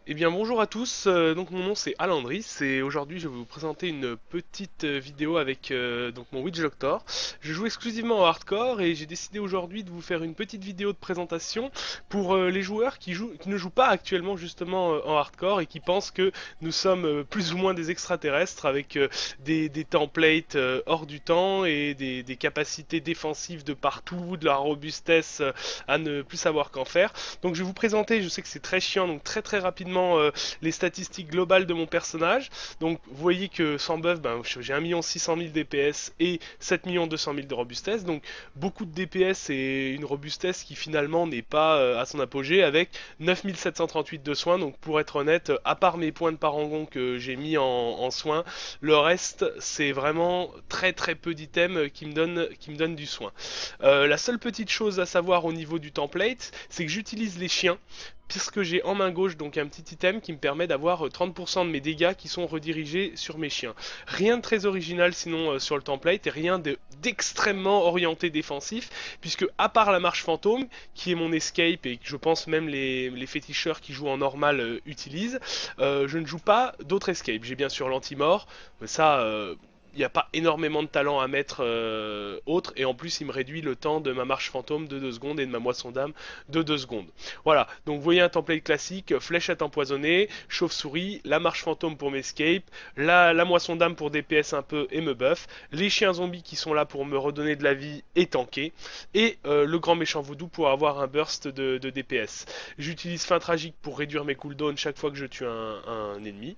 Eh bien bonjour à tous, donc mon nom c'est Alandris et aujourd'hui je vais vous présenter une petite vidéo avec donc mon Witch Doctor. Je joue exclusivement en hardcore et j'ai décidé aujourd'hui de vous faire une petite vidéo de présentation pour les joueurs qui ne jouent pas actuellement justement en hardcore et qui pensent que nous sommes plus ou moins des extraterrestres avec des templates hors du temps et des capacités défensives de partout, de la robustesse à ne plus savoir qu'en faire. Donc je vais vous présenter, je sais que c'est très chiant, donc très rapidement les statistiques globales de mon personnage. Donc vous voyez que sans buff, j'ai 1 600 000 DPS et 7 200 000 de robustesse. Donc beaucoup de DPS et une robustesse qui finalement n'est pas à son apogée avec 9 738 de soins. Donc pour être honnête, à part mes points de parangon que j'ai mis en soins, le reste c'est vraiment très peu d'items qui me donnent du soin. La seule petite chose à savoir au niveau du template, c'est que j'utilise les chiens, puisque j'ai en main gauche donc un petit item qui me permet d'avoir 30% de mes dégâts qui sont redirigés sur mes chiens. Rien de très original sinon sur le template et rien d'extrêmement orienté défensif, puisque à part la marche fantôme, qui est mon escape et que je pense même les féticheurs qui jouent en normal utilisent, je ne joue pas d'autres escapes. J'ai bien sûr l'anti-mort, mais ça... il n'y a pas énormément de talent à mettre autre, et en plus il me réduit le temps de ma marche fantôme de 2 secondes et de ma moisson d'âme de 2 secondes. Voilà, donc vous voyez un template classique, fléchette empoisonnée, chauve-souris, la marche fantôme pour m'escape, la moisson d'âme pour DPS un peu et me buff, les chiens zombies qui sont là pour me redonner de la vie et tanker, et le grand méchant voodoo pour avoir un burst de DPS. J'utilise fin tragique pour réduire mes cooldowns chaque fois que je tue un ennemi,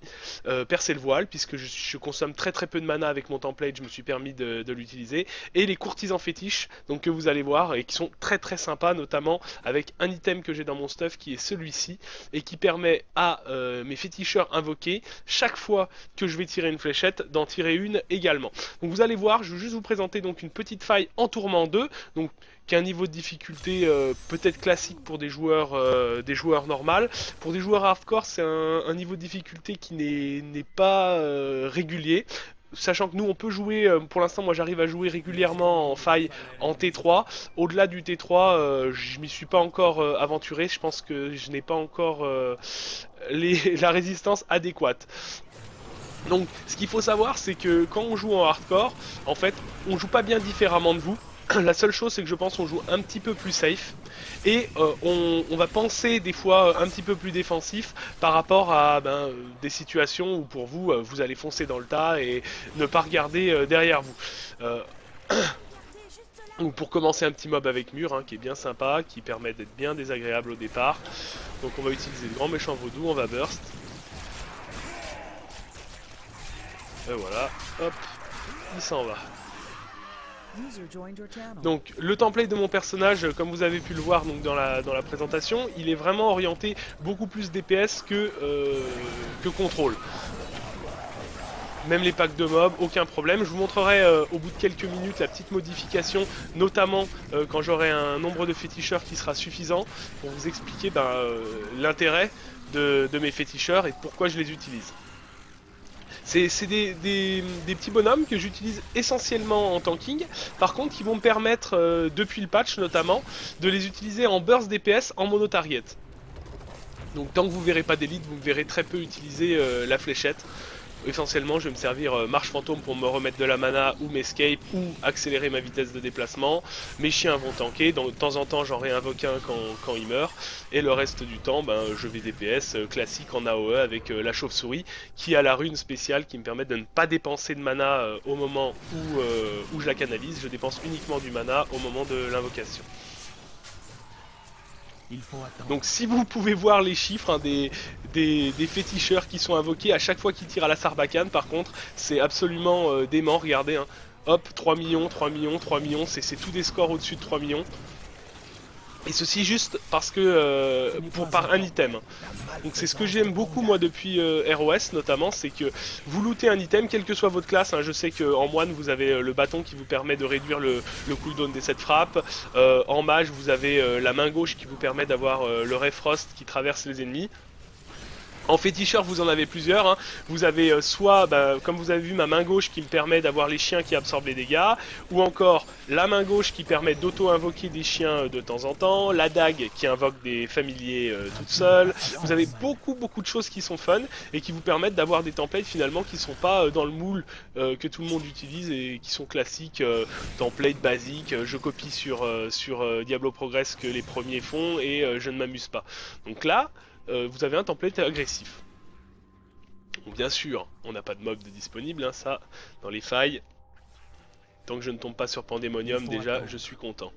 percer le voile puisque je consomme très peu de mana avec mon template, je me suis permis de l'utiliser, et les courtisans fétiches donc que vous allez voir et qui sont très sympas, notamment avec un item que j'ai dans mon stuff qui est celui-ci et qui permet à mes féticheurs invoqués chaque fois que je vais tirer une fléchette d'en tirer une également. Donc vous allez voir, je vais juste vous présenter donc une petite faille en tourment 2, donc qui a un niveau de difficulté peut-être classique pour des joueurs normales. Pour des joueurs hardcore, c'est un niveau de difficulté qui n'est pas régulier. Sachant que nous on peut jouer, pour l'instant moi j'arrive à jouer régulièrement en faille en T3. Au-delà du T3, je m'y suis pas encore aventuré, je pense que je n'ai pas encore la résistance adéquate. Donc ce qu'il faut savoir c'est que quand on joue en hardcore, en fait on joue pas bien différemment de vous. La seule chose c'est que je pense qu'on joue un petit peu plus safe et on va penser des fois un petit peu plus défensif par rapport à des situations où pour vous vous allez foncer dans le tas et ne pas regarder derrière vous. Euh, ou pour commencer un petit mob avec mur qui est bien sympa, qui permet d'être bien désagréable au départ. Donc on va utiliser le grand méchant vaudou, on va burst. Et voilà, hop, il s'en va. Donc le template de mon personnage, comme vous avez pu le voir donc, dans la présentation, il est vraiment orienté beaucoup plus DPS que contrôle. Même les packs de mobs, aucun problème. Je vous montrerai au bout de quelques minutes la petite modification, notamment quand j'aurai un nombre de féticheurs qui sera suffisant pour vous expliquer l'intérêt de mes féticheurs et pourquoi je les utilise. C'est des petits bonhommes que j'utilise essentiellement en tanking, par contre qui vont me permettre, depuis le patch notamment, de les utiliser en burst DPS en mono target. Donc tant que vous verrez pas d'élite, vous me verrez très peu utiliser la fléchette. Essentiellement, je vais me servir marche fantôme pour me remettre de la mana ou m'escape ou accélérer ma vitesse de déplacement. Mes chiens vont tanker, de temps en temps j'en réinvoque un quand il meurt. Et le reste du temps, je vais DPS classique en AOE avec la chauve-souris qui a la rune spéciale qui me permet de ne pas dépenser de mana au moment où je la canalise. Je dépense uniquement du mana au moment de l'invocation. Donc si vous pouvez voir les chiffres des féticheurs qui sont invoqués à chaque fois qu'ils tirent à la sarbacane, par contre c'est absolument dément, regardez. Hop, 3 millions, 3 millions, 3 millions, c'est tous des scores au-dessus de 3 millions. Et ceci juste parce que par un item. Donc c'est ce que j'aime beaucoup moi depuis ROS notamment, c'est que vous lootez un item, quelle que soit votre classe. Je sais qu'en moine vous avez le bâton qui vous permet de réduire le cooldown des 7 frappes. En mage vous avez la main gauche qui vous permet d'avoir le Ray Frost qui traverse les ennemis. En féticheur, vous en avez plusieurs. Hein. Vous avez soit, comme vous avez vu, ma main gauche qui me permet d'avoir les chiens qui absorbent les dégâts, ou encore la main gauche qui permet d'auto-invoquer des chiens de temps en temps, la dague qui invoque des familiers toute seule. Vous avez beaucoup de choses qui sont fun et qui vous permettent d'avoir des templates finalement qui sont pas dans le moule que tout le monde utilise et qui sont classiques, templates basiques. Je copie sur Diablo Progress que les premiers font et je ne m'amuse pas. Donc là, vous avez un template agressif. Bon, bien sûr, on n'a pas de mob de disponible, hein, ça, dans les failles. Tant que je ne tombe pas sur Pandemonium, déjà, je suis content.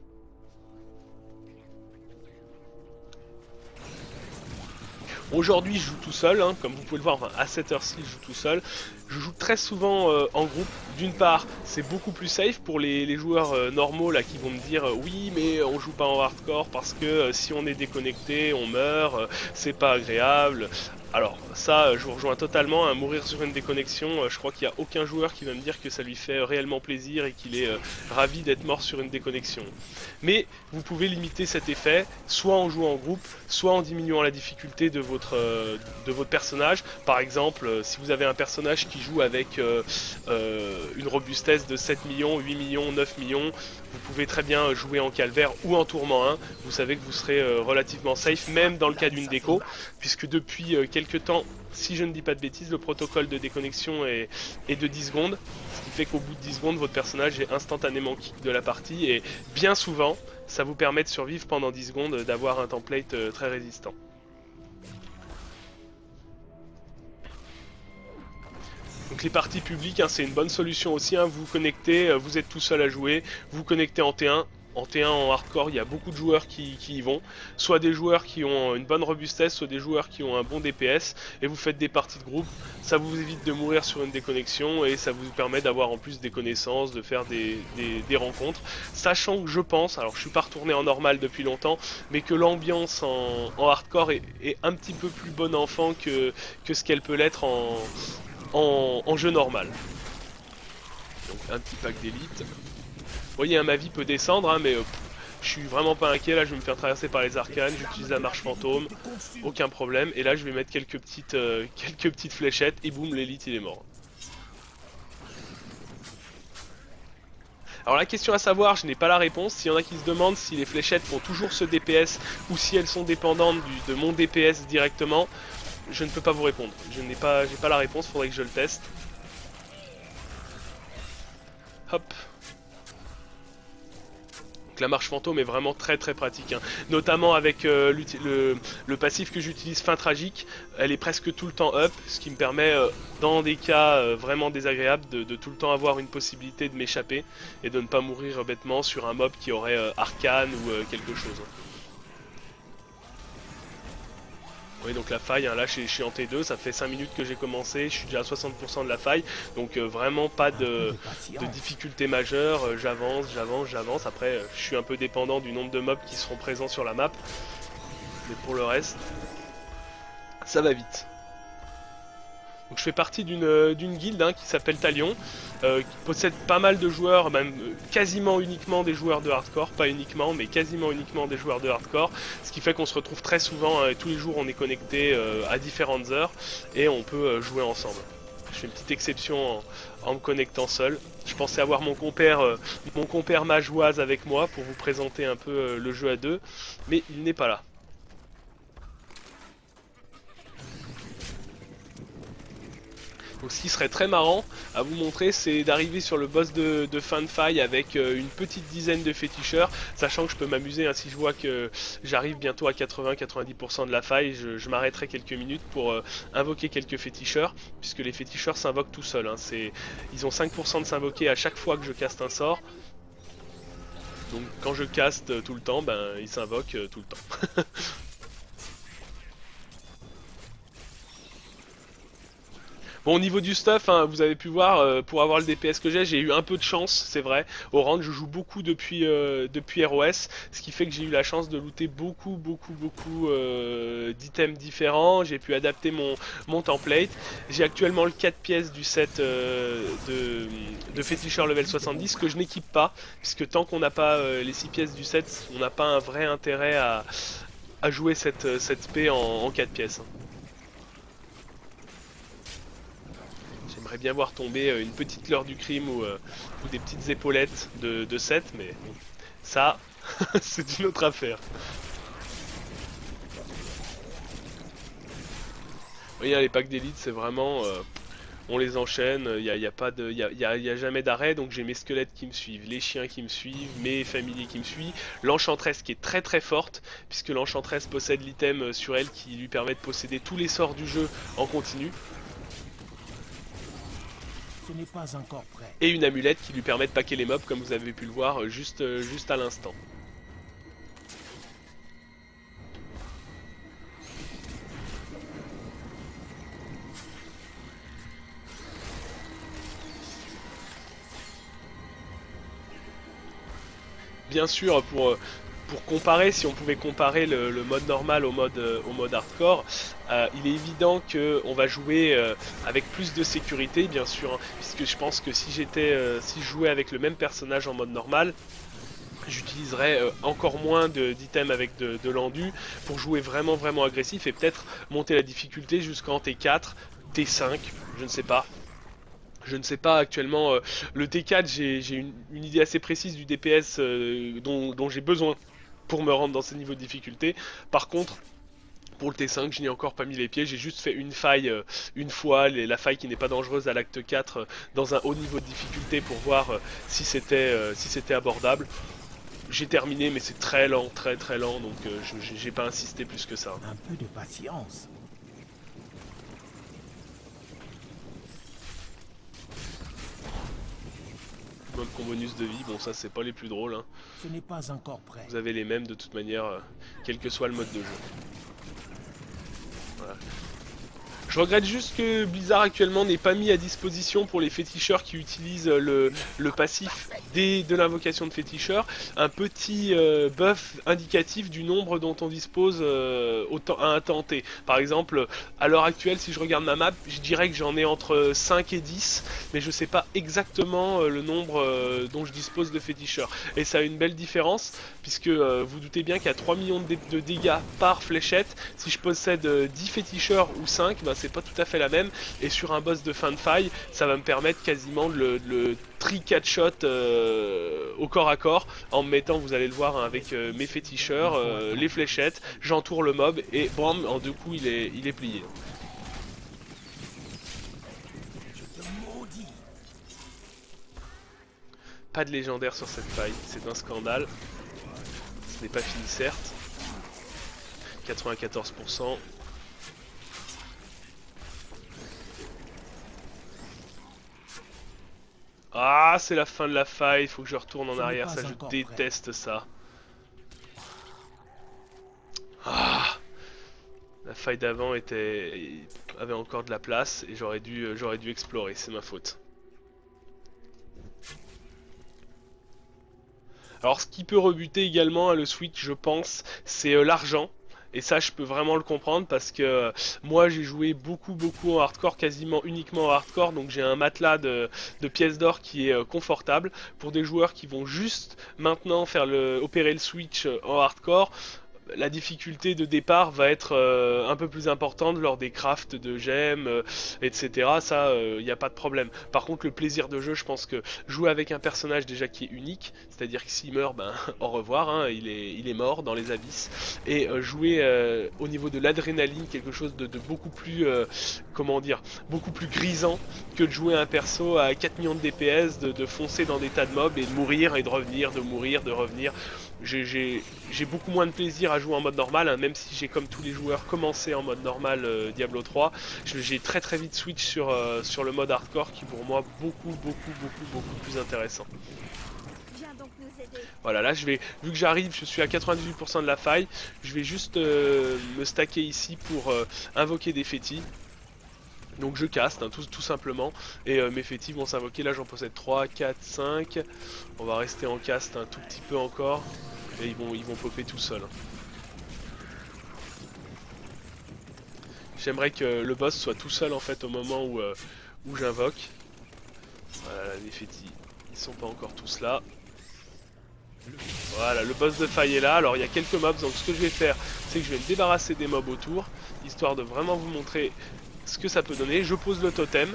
Aujourd'hui, je joue tout seul, hein, comme vous pouvez le voir, enfin, à cette heure-ci, je joue tout seul. Je joue très souvent en groupe. D'une part, c'est beaucoup plus safe pour les joueurs normaux là qui vont me dire oui, mais on joue pas en hardcore parce que si on est déconnecté, on meurt, c'est pas agréable. Alors ça, je vous rejoins totalement, hein, mourir sur une déconnexion, je crois qu'il n'y a aucun joueur qui va me dire que ça lui fait réellement plaisir et qu'il est ravi d'être mort sur une déconnexion. Mais vous pouvez limiter cet effet, soit en jouant en groupe, soit en diminuant la difficulté de votre personnage. Par exemple, si vous avez un personnage qui joue avec une robustesse de 7 millions, 8 millions, 9 millions, vous pouvez très bien jouer en calvaire ou en tourment 1. Vous savez que vous serez relativement safe, même dans le cas d'une déco, puisque depuis quelques temps, si je ne dis pas de bêtises, le protocole de déconnexion est de 10 secondes, ce qui fait qu'au bout de 10 secondes, votre personnage est instantanément kick de la partie, et bien souvent, ça vous permet de survivre pendant 10 secondes, d'avoir un template très résistant. Donc les parties publiques, hein, c'est une bonne solution aussi, hein. Vous vous connectez, vous êtes tout seul à jouer, vous vous connectez en T1. En T1, en hardcore, il y a beaucoup de joueurs qui y vont. Soit des joueurs qui ont une bonne robustesse, soit des joueurs qui ont un bon DPS. Et vous faites des parties de groupe. Ça vous évite de mourir sur une déconnexion et ça vous permet d'avoir en plus des connaissances, de faire des rencontres. Sachant que je pense, alors je suis pas retourné en normal depuis longtemps, mais que l'ambiance en hardcore est un petit peu plus bon enfant que ce qu'elle peut l'être en jeu normal. Donc un petit pack d'élite. Vous voyez, hein, ma vie peut descendre, hein, mais je suis vraiment pas inquiet. Là, je vais me faire traverser par les arcanes, j'utilise la marche fantôme, aucun problème. Et là, je vais mettre quelques petites fléchettes et boum, l'élite il est mort. Alors la question à savoir, je n'ai pas la réponse. S'il y en a qui se demandent si les fléchettes font toujours ce DPS ou si elles sont dépendantes de mon DPS directement, je ne peux pas vous répondre. J'ai pas la réponse, faudrait que je le teste. Hop. La marche fantôme est vraiment très pratique, hein. Notamment avec le passif que j'utilise, fin tragique. Elle est presque tout le temps up, ce qui me permet dans des cas vraiment désagréables de tout le temps avoir une possibilité de m'échapper et de ne pas mourir bêtement sur un mob qui aurait arcane ou quelque chose. Oui, donc la faille, hein, là je suis en T2, ça fait 5 minutes que j'ai commencé, je suis déjà à 60% de la faille, donc vraiment pas de difficulté majeure, j'avance, après je suis un peu dépendant du nombre de mobs qui seront présents sur la map, mais pour le reste, ça va vite. Donc je fais partie d'une guilde, hein, qui s'appelle Talion, qui possède pas mal de joueurs, même quasiment uniquement des joueurs de hardcore, pas uniquement, mais quasiment uniquement des joueurs de hardcore, ce qui fait qu'on se retrouve très souvent, tous les jours on est connecté à différentes heures, et on peut jouer ensemble. Je fais une petite exception en me connectant seul. Je pensais avoir mon compère Majoise avec moi pour vous présenter un peu le jeu à deux, mais il n'est pas là. Donc ce qui serait très marrant à vous montrer, c'est d'arriver sur le boss de fin de faille avec une petite dizaine de féticheurs, sachant que je peux m'amuser, hein, si je vois que j'arrive bientôt à 80-90% de la faille, je m'arrêterai quelques minutes pour invoquer quelques féticheurs, puisque les féticheurs s'invoquent tout seuls, hein. Ils ont 5% de s'invoquer à chaque fois que je caste un sort. Donc quand je caste tout le temps, ils s'invoquent tout le temps. Bon, au niveau du stuff, hein, vous avez pu voir, pour avoir le DPS que j'ai eu un peu de chance, c'est vrai. Au rang, je joue beaucoup depuis ROS, ce qui fait que j'ai eu la chance de looter beaucoup d'items différents. J'ai pu adapter mon template. J'ai actuellement le 4 pièces du set de féticheur level 70 que je n'équipe pas, puisque tant qu'on n'a pas les 6 pièces du set, on n'a pas un vrai intérêt à jouer cette spé en 4 pièces. J'aimerais bien voir tomber une petite leurre du crime ou des petites épaulettes de 7, mais bon, ça, c'est une autre affaire. Oui, hein, les packs d'élite, c'est vraiment... on les enchaîne, y a jamais d'arrêt, donc j'ai mes squelettes qui me suivent, les chiens qui me suivent, mes familiers qui me suivent, l'enchantresse qui est très très forte, puisque l'enchantresse possède l'item sur elle qui lui permet de posséder tous les sorts du jeu en continu. Ce n'est pas encore prêt. Et une amulette qui lui permet de paquer les mobs, comme vous avez pu le voir juste à l'instant. Bien sûr, pour comparer, si on pouvait comparer le mode normal au mode hardcore, il est évident qu'on va jouer avec plus de sécurité, bien sûr, hein, puisque je pense que si je jouais avec le même personnage en mode normal, j'utiliserais encore moins d'items avec de l'endu pour jouer vraiment agressif et peut-être monter la difficulté jusqu'en T4, T5, je ne sais pas. Je ne sais pas actuellement, le T4 j'ai une idée assez précise du DPS dont j'ai besoin pour me rendre dans ces niveaux de difficulté. Par contre, pour le T5 je n'y ai encore pas mis les pieds, j'ai juste fait une faille une fois, la faille qui n'est pas dangereuse à l'acte 4 dans un haut niveau de difficulté pour voir si c'était abordable. J'ai terminé mais c'est très lent, très lent, donc j'ai pas insisté plus que ça. Un peu de patience. Mode bonus de vie, bon ça c'est pas les plus drôles, hein. Ce n'est pas encore prêt. Vous avez les mêmes de toute manière, quel que soit le mode de jeu. Voilà. Je regrette juste que Blizzard actuellement n'ait pas mis à disposition pour les féticheurs qui utilisent le passif de l'invocation de féticheur un petit buff indicatif du nombre dont on dispose à un temps T. Par exemple, à l'heure actuelle, si je regarde ma map, je dirais que j'en ai entre 5 et 10, mais je sais pas exactement le nombre dont je dispose de féticheurs. Et ça a une belle différence, puisque vous doutez bien qu'à 3 millions de dégâts par fléchette, si je possède 10 féticheurs ou 5, bah, c'est pas tout à fait la même, et sur un boss de fin de faille ça va me permettre quasiment de le tri-catch-shot au corps à corps en me mettant, vous allez le voir, hein, avec mes féticheurs, les fléchettes, j'entoure le mob et bam, en 2 coups il est plié. Pas de légendaire sur cette faille, c'est un scandale. Ce n'est pas fini certes. 94%. Ah, c'est la fin de la faille, il faut que je retourne en arrière, ça je déteste ça. Ah, la faille d'avant avait encore de la place et j'aurais dû explorer, c'est ma faute. Alors ce qui peut rebuter également le Switch, je pense, c'est l'argent. Et ça je peux vraiment le comprendre parce que moi j'ai joué beaucoup en hardcore, quasiment uniquement en hardcore, donc j'ai un matelas de pièces d'or qui est confortable. Pour des joueurs qui vont juste maintenant opérer le Switch en hardcore, la difficulté de départ va être un peu plus importante lors des crafts de gemmes, etc. Ça, il n'y a pas de problème. Par contre, le plaisir de jeu, je pense que jouer avec un personnage déjà qui est unique, c'est-à-dire que s'il meurt, ben au revoir, hein, il est mort dans les abysses. Et jouer au niveau de l'adrénaline, quelque chose de beaucoup plus, comment dire, beaucoup plus grisant que de jouer un perso à 4 millions de DPS, de foncer dans des tas de mobs et de mourir et de revenir, de mourir, de revenir. J'ai beaucoup moins de plaisir à jouer en mode normal, hein, même si j'ai comme tous les joueurs commencé en mode normal Diablo 3. J'ai très vite switch sur le mode hardcore qui pour moi beaucoup plus intéressant. Voilà, là vu que j'arrive, je suis à 98% de la faille, je vais juste me stacker ici pour invoquer des fétis. Donc je caste, hein, tout simplement, et mes fétis vont s'invoquer. Là j'en possède 3, 4, 5, on va rester en cast un tout petit peu encore, et ils vont popper tout seuls. J'aimerais que le boss soit tout seul en fait au moment où j'invoque. Voilà, les fétis, ils sont pas encore tous là. Voilà, le boss de faille est là. Alors il y a quelques mobs, donc ce que je vais faire, c'est que je vais me débarrasser des mobs autour, histoire de vraiment vous montrer ce que ça peut donner. Je pose le totem,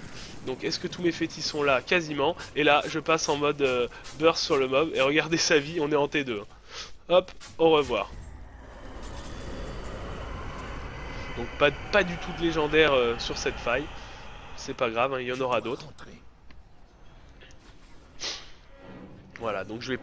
donc est-ce que tous mes fétis sont là? Quasiment. Et là je passe en mode burst sur le mob, et regardez sa vie, on est en T2. Hop, au revoir. Donc pas du tout de légendaire sur cette faille. C'est pas grave, hein, il y en aura d'autres. Voilà, donc je vais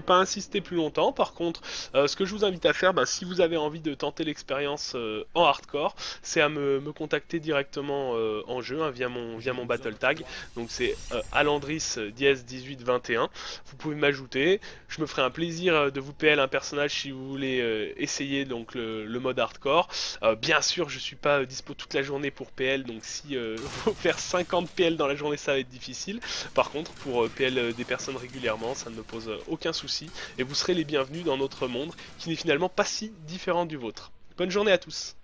pas insister plus longtemps. Par contre, ce que je vous invite à faire, bah, si vous avez envie de tenter l'expérience en hardcore, c'est à me contacter directement en jeu, hein, via mon battle tag. Donc c'est Alandris dièse 1821. Vous pouvez m'ajouter. Je me ferai un plaisir de vous PL un personnage si vous voulez essayer donc le mode hardcore. Bien sûr, je suis pas dispo toute la journée pour PL, donc si faut faire 50 PL dans la journée, ça va être difficile. Par contre, pour PL des personnes régulièrement, ça ne me pose aucun souci, et vous serez les bienvenus dans notre monde, qui n'est finalement pas si différent du vôtre. Bonne journée à tous!